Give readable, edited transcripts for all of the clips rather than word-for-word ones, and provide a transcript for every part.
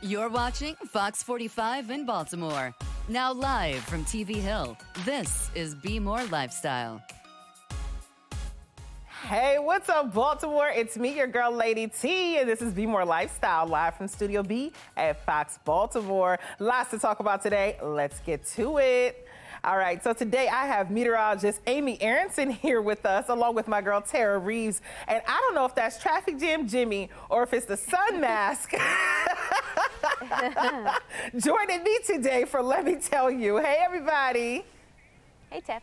You're watching Fox 45 in Baltimore. Now live from TV Hill, this is BMORE Lifestyle. Hey, what's up, Baltimore? It's me, your girl, Lady T, and this is BMORE Lifestyle, live from Studio B at Fox Baltimore. Lots to talk about today. Let's get to it. All right, so today I have meteorologist Amy Aaronson here with us, along with my girl, Terra Reeves. And I don't know if that's Traffic Jam Jimmy or if it's the sun mask. Joining me today for Let Me Tell You. Hey, everybody. Hey, Tiff.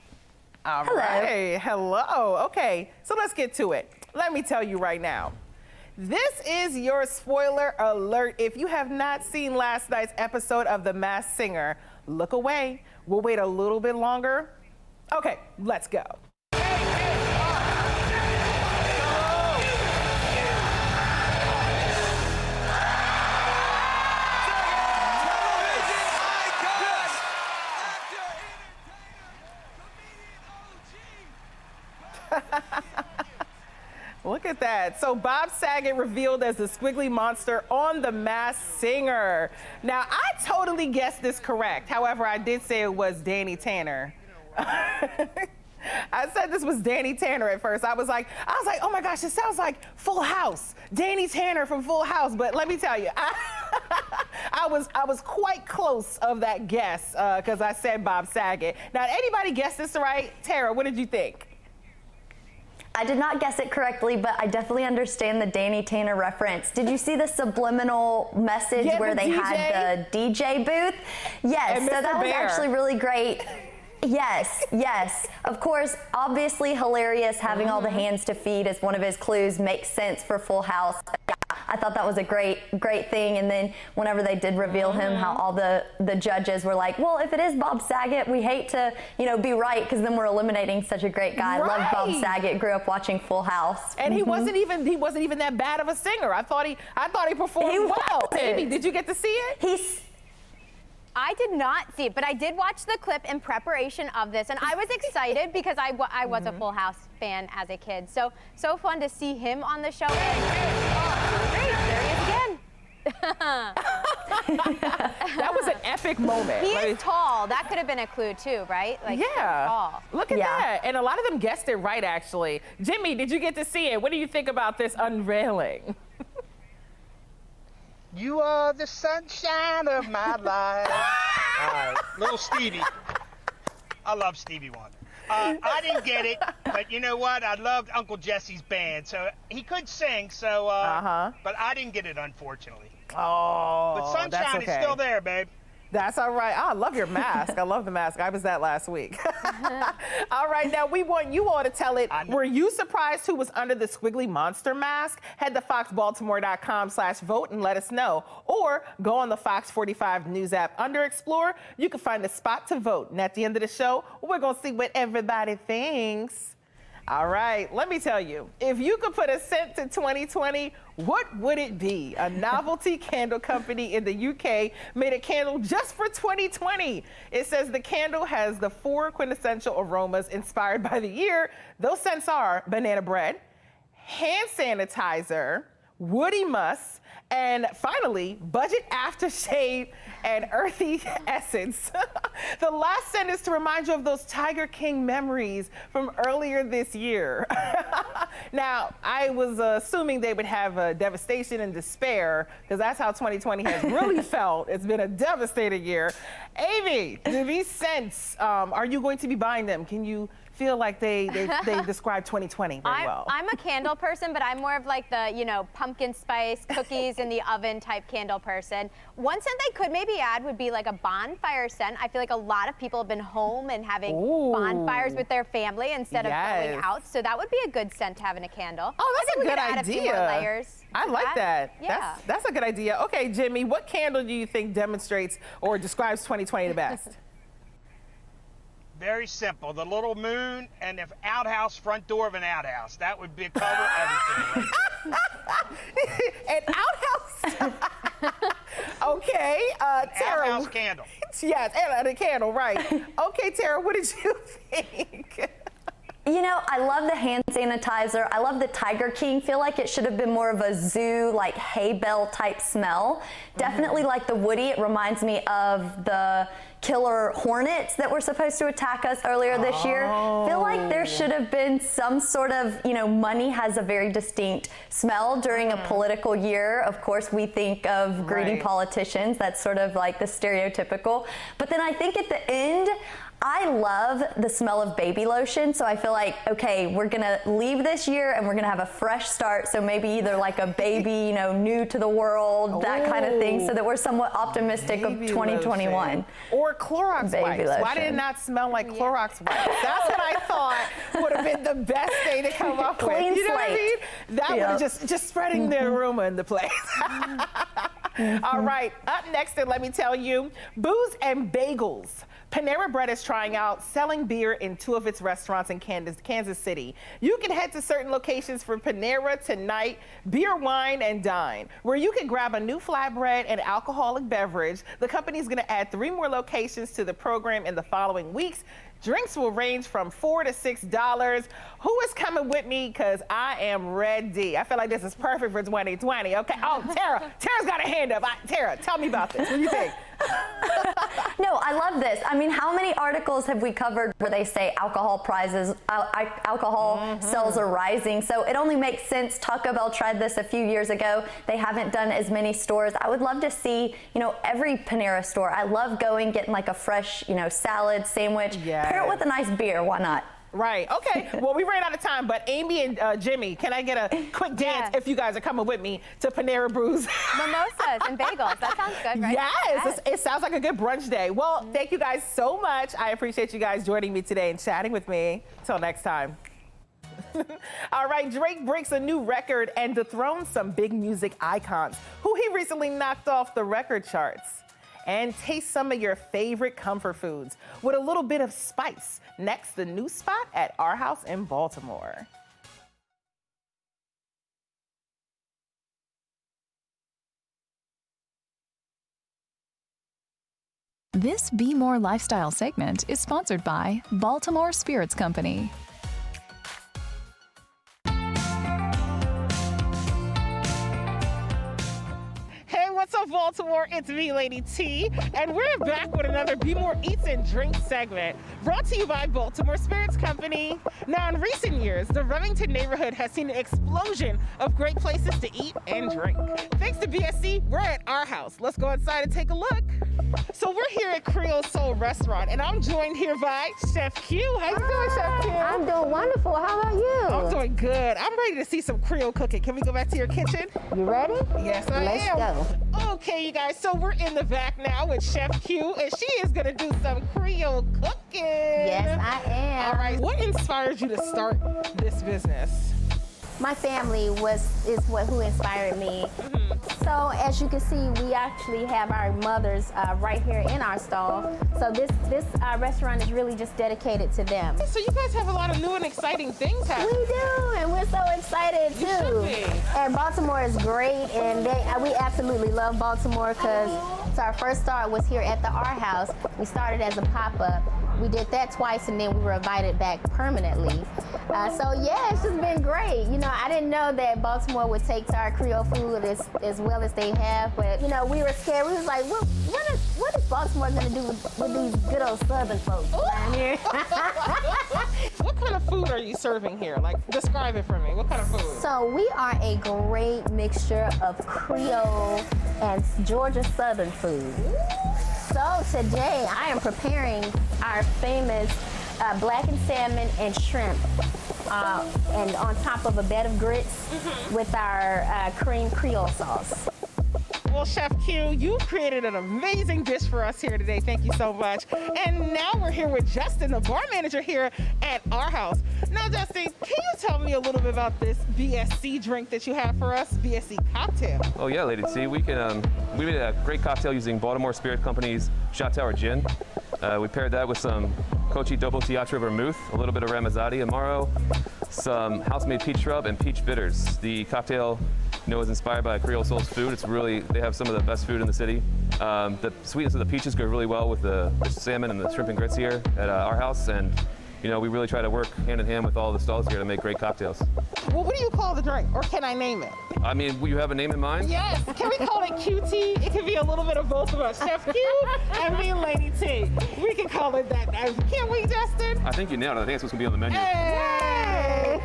All right. Hello. Okay, so let's get to it. Let me tell you right now. This is your spoiler alert. If you have not seen last night's episode of The Masked Singer, look away. We'll wait a little bit longer. Okay, let's go. Look at that. So Bob Saget revealed as the squiggly monster on The Masked Singer. Now, I totally guessed this correct. However, I did say it was Danny Tanner. I said this was Danny Tanner at first. I was like, oh my gosh, it sounds like Full House. Danny Tanner from Full House. But let me tell you, I was quite close of that guess because I said Bob Saget. Now, anybody guess this right? Tara, what did you think? I did not guess it correctly, but I definitely understand the Danny Tanner reference. Did you see the subliminal message where they had the DJ booth? Yes, so that was actually really great. Yes, yes. Of course, obviously hilarious, having all the hands to feed as one of his clues makes sense for Full House. Yeah, I thought that was a great thing. And then whenever they did reveal him, how all the judges were like, well, if it is Bob Saget, we hate to, be right, because then we're eliminating such a great guy. I love Bob Saget, grew up watching Full House. And he wasn't even that bad of a singer. I thought he performed well. Amy, did you get to see it? I did not see it, but I did watch the clip in preparation of this, and I was excited because I was a Full House fan as a kid. So fun to see him on the show. Great, there he is again. That was an epic moment. He is tall. That could have been a clue too, right? Like, yeah. Tall. Look at that. And a lot of them guessed it right, actually. Jimmy, did you get to see it? What do you think about this unveiling? You are the sunshine of my life. All right, little Stevie. I love Stevie Wonder. I didn't get it, but you know what? I loved Uncle Jesse's band, so he could sing. So, but I didn't get it, unfortunately. Oh, but sunshine is still there, babe. That's all right. Oh, I love your mask. I love the mask. I was that last week. All right, now we want you all to tell it. Were you surprised who was under the squiggly monster mask? Head to foxbaltimore.com/vote and let us know. Or go on the Fox 45 News app under Explore. You can find a spot to vote. And at the end of the show, we're going to see what everybody thinks. All right, let me tell you, if you could put a scent to 2020, what would it be? A novelty candle company in the UK made a candle just for 2020. It says the candle has the 4 quintessential aromas inspired by the year. Those scents are banana bread, hand sanitizer, woody musk, and finally, budget aftershave and earthy essence. The last scent is to remind you of those Tiger King memories from earlier this year. Now, I was assuming they would have devastation and despair, because that's how 2020 has really felt. It's been a devastating year. Amy, do these scents, are you going to be buying them? Can you feel like they describe 2020 very well? I'm a candle person, but I'm more of like the, pumpkin spice, cookies in the oven type candle person. One scent they could maybe add would be like a bonfire scent. I feel like a lot of people have been home and having bonfires with their family instead of going out. So that would be a good scent to have in a candle. Oh, that's a good idea. Add a few more layers. I like that. Yeah. That's a good idea. Okay, Jimmy, what candle do you think demonstrates or describes 2020 the best? Very simple. The little moon and the outhouse, front door of an outhouse. That would be cover everything. An outhouse? Okay. Tara. Outhouse candle. Yes, and a candle, right. Okay, Tara, what did you think? You know, I love the hand sanitizer. I love the Tiger King. Feel like it should have been more of a zoo, like hay bell type smell. Definitely like the woody. It reminds me of the killer hornets that were supposed to attack us earlier this year. Feel like there should have been some sort of, you know, money has a very distinct smell during a political year. Of course, we think of greedy politicians. That's sort of like the stereotypical. But then I think at the end, I love the smell of baby lotion, so I feel like, okay, we're gonna leave this year and we're gonna have a fresh start, so maybe either like a baby, you know, new to the world, that kind of thing, so that we're somewhat optimistic of 2021. Lotion. Or Clorox wipes. Lotion. Why did it not smell like Clorox wipes? That's what I thought would have been the best thing to come up with. You know what I mean? That would have just spreading the aroma in the place. All right, up next, and let me tell you, booze and bagels. Panera Bread is trying out selling beer in 2 of its restaurants in Kansas City. You can head to certain locations for Panera tonight, beer, wine, and dine, where you can grab a new flatbread and alcoholic beverage. The company is going to add 3 more locations to the program in the following weeks. Drinks will range from $4 to $6. Who is coming with me? Because I am ready. I feel like this is perfect for 2020. Okay. Oh, Tara's got a hand up. Tara, tell me about this. What do you think? No, I love this. I mean, how many articles have we covered where they say alcohol prices, alcohol sales are rising? So it only makes sense. Taco Bell tried this a few years ago. They haven't done as many stores. I would love to see, you know, every Panera store. I love getting like a fresh, you know, salad, sandwich. Pair it with a nice beer. Why not? Right. Okay. Well, we ran out of time, but Amy and Jimmy, can I get a quick dance if you guys are coming with me to Panera Brews? Mimosas and bagels. That sounds good, right? Yes. It sounds like a good brunch day. Well, thank you guys so much. I appreciate you guys joining me today and chatting with me. Till next time. All right, Drake breaks a new record and dethrones some big music icons who he recently knocked off the record charts. And taste some of your favorite comfort foods with a little bit of spice. Next, the new spot at Our House in Baltimore. This BMORE Lifestyle segment is sponsored by Baltimore Spirits Company. What's up, Baltimore? It's me, Lady T, and we're back with another Be More Eats and Drinks segment, brought to you by Baltimore Spirits Company. Now, in recent years, the Remington neighborhood has seen an explosion of great places to eat and drink. Thanks to BSC, we're at Our House. Let's go inside and take a look. So we're here at Creole Soul Restaurant, and I'm joined here by Chef Q. How you doing, Chef Q? I'm doing wonderful. How about you? I'm doing good. I'm ready to see some Creole cooking. Can we go back to your kitchen? You ready? Yes, I am. Let's go. Okay, you guys, so we're in the back now with Chef Q, and she is gonna do some Creole cooking. Yes, I am. All right, what inspired you to start this business? My family is who inspired me. So as you can see, we actually have our mothers right here in our stall. So this restaurant is really just dedicated to them. So you guys have a lot of new and exciting things happening. We do, and we're so excited too. You should be. And Baltimore is great, and we absolutely love Baltimore because our first start was here at the Our House. We started as a pop-up. We did that twice, and then we were invited back permanently. So yeah, it's just been great. You know, I didn't know that Baltimore would take to our Creole food as well as they have, but you know, we were scared. We was like, what is Baltimore gonna do with these good old Southern folks down here? What kind of food are you serving here? Like, describe it for me. What kind of food? So we are a great mixture of Creole and Georgia Southern food. So today I am preparing our famous blackened salmon and shrimp, and on top of a bed of grits with our cream Creole sauce. Well, Chef Q, you created an amazing dish for us here today. Thank you so much. And now we're here with Justin, the bar manager here at Our House. Now, Justin, can you tell me a little bit about this BSC drink that you have for us, BSC cocktail? Oh yeah, Lady T. We made a great cocktail using Baltimore Spirit Company's Shot Tower Gin. We paired that with some Cochi Dobo Teatro Vermouth, a little bit of Ramazzotti Amaro, some house-made peach rub, and peach bitters. The cocktail, is inspired by Creole Soul's food. They have some of the best food in the city. The sweetness of the peaches go really well with the salmon and the shrimp and grits here at Our House, and you know, we really try to work hand in hand with all the stalls here to make great cocktails. Well, what do you call the drink, or can I name it? I mean, you have a name in mind? Yes. Can we call it QT? It could be a little bit of both of us. Chef Q and me and Lady T. We can call it that. Can't we, Justin? I think you nailed it. I think that's what's gonna be on the menu. Hey!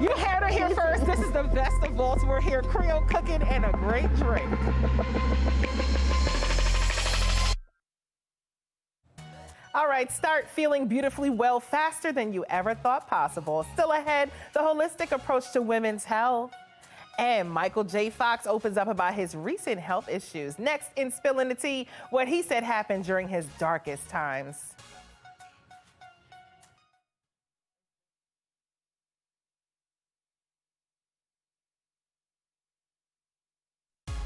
You heard it here first. This is the best of Baltimore here. Creole cooking and a great drink. All right, start feeling beautifully well faster than you ever thought possible. Still ahead, the holistic approach to women's health. And Michael J. Fox opens up about his recent health issues. Next in Spillin' the Tea, what he said happened during his darkest times.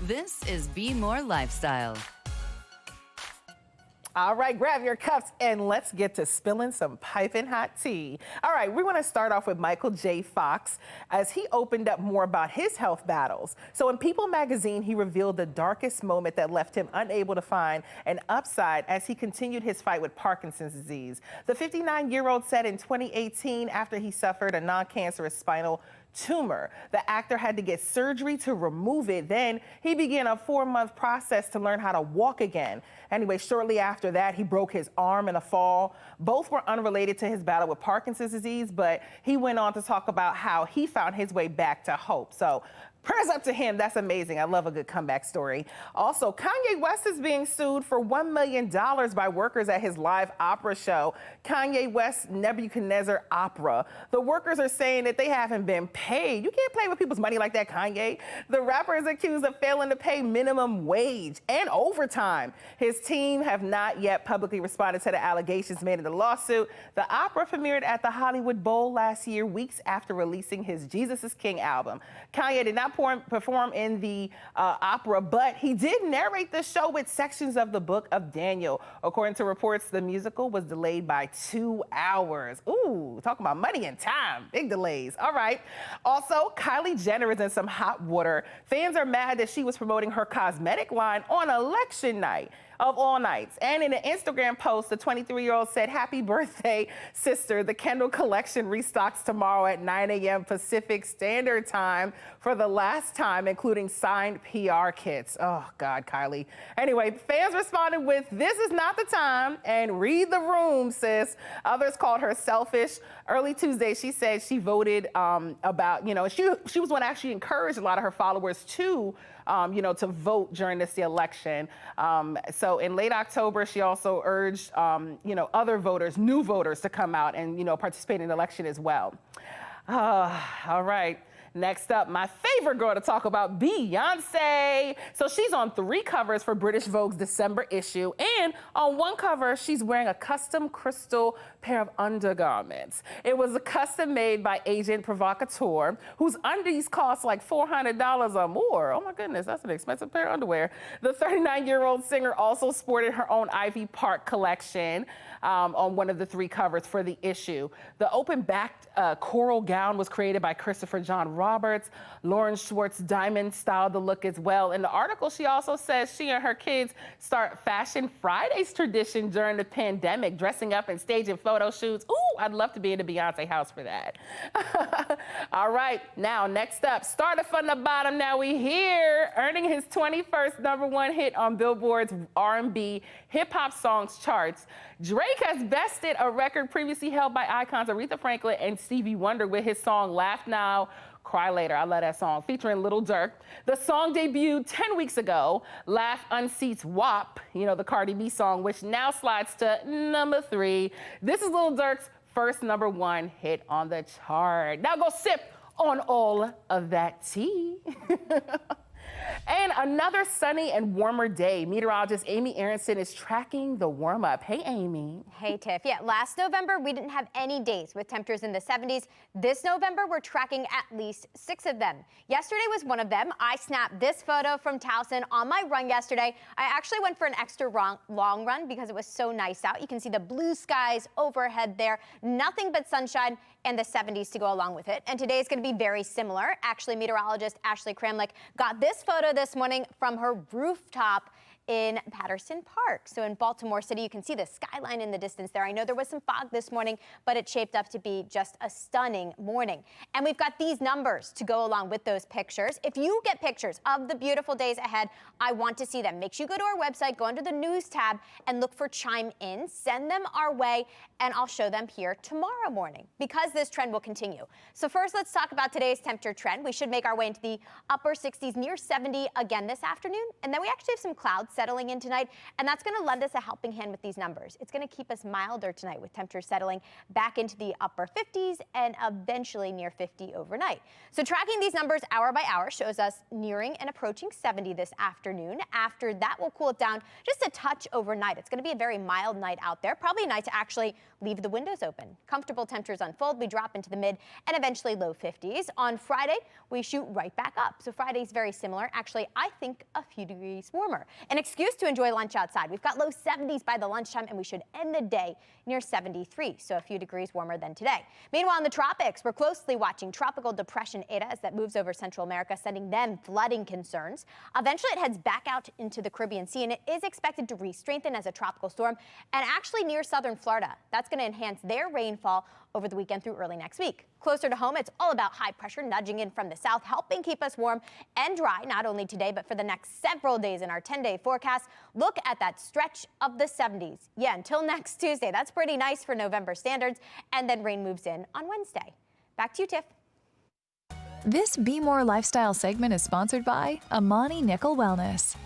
This is BMORE Lifestyle. All right, grab your cups and let's get to spilling some piping hot tea. All right, we want to start off with Michael J. Fox as he opened up more about his health battles. So in People magazine, he revealed the darkest moment that left him unable to find an upside as he continued his fight with Parkinson's disease. The 59-year-old said in 2018, after he suffered a non-cancerous spinal tumor, the actor had to get surgery to remove it. Then he began a 4-month process to learn how to walk again. Anyway, shortly after that, he broke his arm in a fall. Both were unrelated to his battle with Parkinson's disease, but he went on to talk about how he found his way back to hope. So prayers up to him. That's amazing. I love a good comeback story. Also, Kanye West is being sued for $1 million by workers at his live opera show, Kanye West Nebuchadnezzar Opera. The workers are saying that they haven't been paid. You can't play with people's money like that, Kanye. The rapper is accused of failing to pay minimum wage and overtime. His team have not yet publicly responded to the allegations made in the lawsuit. The opera premiered at the Hollywood Bowl last year, weeks after releasing his Jesus is King album. Kanye did not perform in the opera, but he did narrate the show with sections of the book of Daniel. According to reports, the musical was delayed by 2 hours. Ooh, talking about money and time. Big delays. All right. Also, Kylie Jenner is in some hot water. Fans are mad that she was promoting her cosmetic line on election night of all nights. And in an Instagram post, the 23-year-old said, "Happy birthday, sister. The Kendall collection restocks tomorrow at 9 a.m. Pacific Standard Time for the last time, including signed PR kits." Oh, God, Kylie. Anyway, fans responded with, "This is not the time," and "Read the room, sis." Others called her selfish. Early Tuesday, she said she voted about, you know, she was one that actually encouraged a lot of her followers to to vote during this election. So in late October, she also urged, other voters, new voters, to come out and, participate in the election as well. All right. Next up, my favorite girl to talk about, Beyoncé. So she's on 3 covers for British Vogue's December issue. And on one cover, she's wearing a custom crystal pair of undergarments. It was a custom made by agent provocateur, whose undies cost like $400 or more. Oh my goodness, that's an expensive pair of underwear. The 39-year-old singer also sported her own Ivy Park collection on one of the 3 covers for the issue. The open-backed coral gown was created by Christopher John Roberts. Lauren Schwartz Diamond styled the look as well. In the article, she also says she and her kids start Fashion Fridays tradition during the pandemic, dressing up and staging photo shoots. Ooh, I'd love to be in the Beyoncé house for that. All right, now next up, started from the bottom, now we here, earning his 21st #1 hit on Billboard's R&B hip-hop songs charts. Drake has bested a record previously held by icons Aretha Franklin and Stevie Wonder with his song Laugh Now, Cry Later. I love that song, featuring Lil Durk. The song debuted 10 weeks ago. Laugh unseats WAP, the Cardi B song, which now slides to #3. This is Lil Durk's first #1 hit on the chart. Now go sip on all of that tea. And another sunny and warmer day. Meteorologist Amy Aaronson is tracking the warm-up. Hey, Amy. Hey, Tiff. Yeah, last November, we didn't have any days with temperatures in the 70s. This November, we're tracking at least 6 of them. Yesterday was one of them. I snapped this photo from Towson on my run yesterday. I actually went for an extra long run because it was so nice out. You can see the blue skies overhead there. Nothing but sunshine and the 70s to go along with it. And today is going to be very similar. Actually, meteorologist Ashley Kramlich got this photo this morning from her rooftop in Patterson Park. So in Baltimore City, you can see the skyline in the distance there. I know there was some fog this morning, but it shaped up to be just a stunning morning. And we've got these numbers to go along with those pictures. If you get pictures of the beautiful days ahead, I want to see them. Make sure you go to our website, go under the news tab, and look for Chime In. Send them our way, and I'll show them here tomorrow morning because this trend will continue. So first, let's talk about today's temperature trend. We should make our way into the upper 60s, near 70 again this afternoon. And then we actually have some clouds settling in tonight, and that's going to lend us a helping hand with these numbers. It's going to keep us milder tonight with temperatures settling back into the upper 50s and eventually near 50 overnight. So tracking these numbers hour by hour shows us nearing and approaching 70 this afternoon. After that, we'll cool it down just a touch overnight. It's going to be a very mild night out there, probably a night to actually leave the windows open. Comfortable temperatures unfold. We drop into the mid and eventually low 50s. On Friday, we shoot right back up. So Friday's very similar. Actually, I think a few degrees warmer. An excuse to enjoy lunch outside. We've got low 70s by the lunchtime, and we should end the day near 73, so a few degrees warmer than today. Meanwhile, in the tropics, we're closely watching Tropical Depression Eta as that moves over Central America, sending them flooding concerns. Eventually, it heads back out into the Caribbean Sea, and it is expected to re-strengthen as a tropical storm, and actually near southern Florida. That's going to enhance their rainfall over the weekend through early next week. Closer to home, it's all about high pressure nudging in from the south, helping keep us warm and dry, not only today, but for the next several days in our 10-day forecast. Look at that stretch of the 70s. Yeah, until next Tuesday. That's pretty nice for November standards. And then rain moves in on Wednesday. Back to you, Tiff. This BMORE Lifestyle segment is sponsored by Amani Nicol Wellness.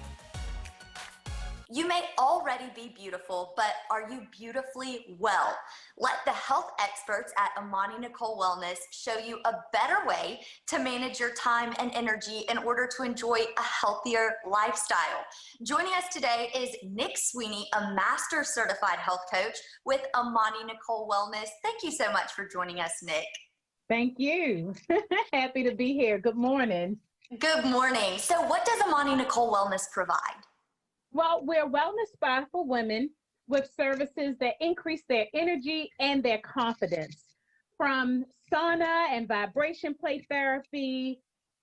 You may already be beautiful, but are you beautifully well? Let the health experts at Amani Nicol Wellness show you a better way to manage your time and energy in order to enjoy a healthier lifestyle. Joining us today is Nick Sweeney, a master certified health coach with Amani Nicol Wellness. Thank you so much for joining us, Nick. Thank you. Happy to be here. Good morning. Good morning. So what does Amani Nicol Wellness provide? Well, we're a wellness spa for women with services that increase their energy and their confidence. From sauna and vibration plate therapy,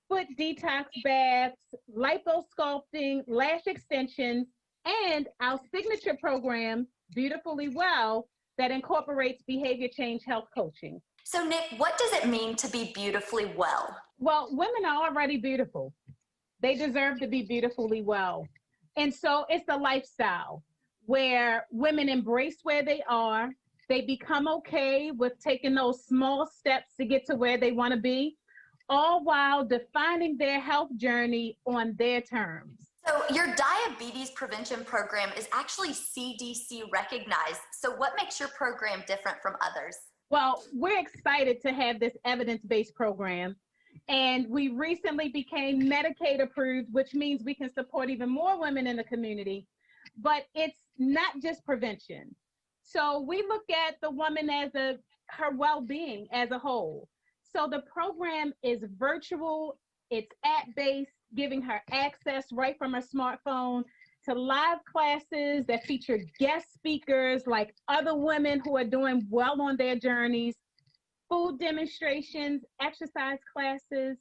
foot detox baths, liposculpting, lash extensions, and our signature program, Beautifully Well, that incorporates behavior change health coaching. So Nick, what does it mean to be beautifully well? Well, women are already beautiful. They deserve to be beautifully well. And so it's a lifestyle where women embrace where they are. They become okay with taking those small steps to get to where they want to be, all while defining their health journey on their terms. So your diabetes prevention program is actually CDC recognized. So what makes your program different from others? Well, we're excited to have this evidence-based program. And we recently became Medicaid approved, which means we can support even more women in the community. But it's not just prevention. So we look at the woman as her well-being as a whole. So the program is virtual, it's app-based, giving her access right from her smartphone to live classes that feature guest speakers like other women who are doing well on their journeys, food demonstrations, exercise classes,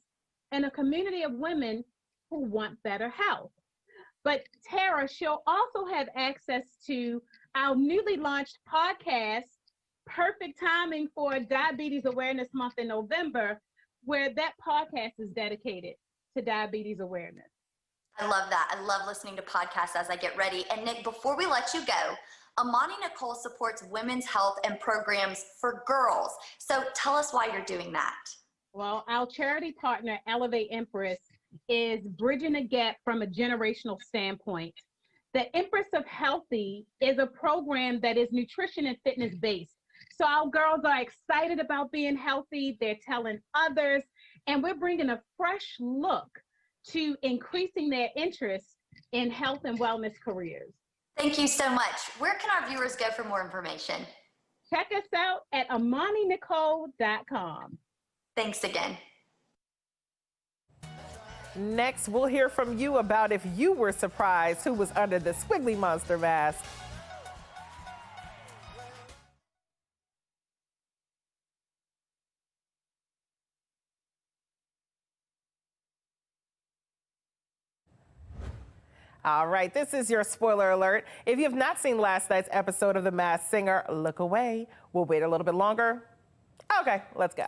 and a community of women who want better health. But Terra, she'll also have access to our newly launched podcast, perfect timing for Diabetes Awareness Month in November, where that podcast is dedicated to diabetes awareness. I love that. I love listening to podcasts as I get ready. And Nick, before we let you go, Amani Nicol supports women's health and programs for girls. So tell us why you're doing that. Well, our charity partner, Elevate Empress, is bridging the gap from a generational standpoint. The Empress of Healthy is a program that is nutrition and fitness based. So our girls are excited about being healthy. They're telling others, and we're bringing a fresh look to increasing their interest in health and wellness careers. Thank you so much. Where can our viewers go for more information? Check us out at amaninicol.com. Thanks again. Next, we'll hear from you about if you were surprised who was under the squiggly monster mask. All right, this is your spoiler alert. If you have not seen last night's episode of The Masked Singer, look away. We'll wait a little bit longer. Okay, let's go.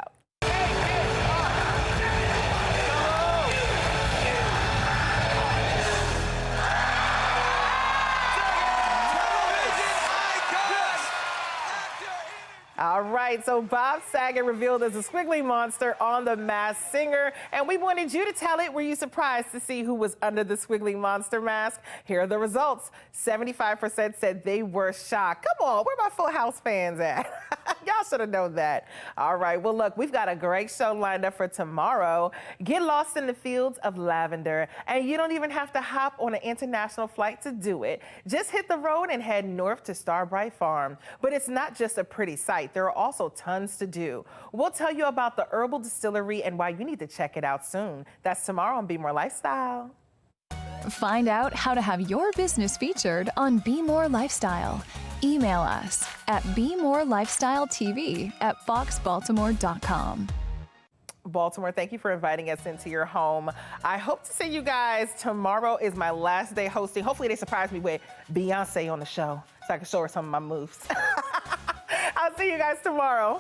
All right, so Bob Saget revealed as a squiggly monster on The Masked Singer, and we wanted you to tell it. Were you surprised to see who was under the squiggly monster mask? Here are the results. 75% said they were shocked. Come on, where my Full House fans at? Y'all should have known that. All right, well, look, we've got a great show lined up for tomorrow. Get lost in the fields of lavender, and you don't even have to hop on an international flight to do it. Just hit the road and head north to Starbright Farm. But it's not just a pretty sight. There are also tons to do. We'll tell you about the herbal distillery and why you need to check it out soon. That's tomorrow on BMORE Lifestyle. Find out how to have your business featured on BMORE Lifestyle. Email us at bmorelifestyletv@foxbaltimore.com. Baltimore, thank you for inviting us into your home. I hope to see you guys tomorrow. Is my last day hosting. Hopefully they surprise me with Beyoncé on the show so I can show her some of my moves. I'll see you guys tomorrow.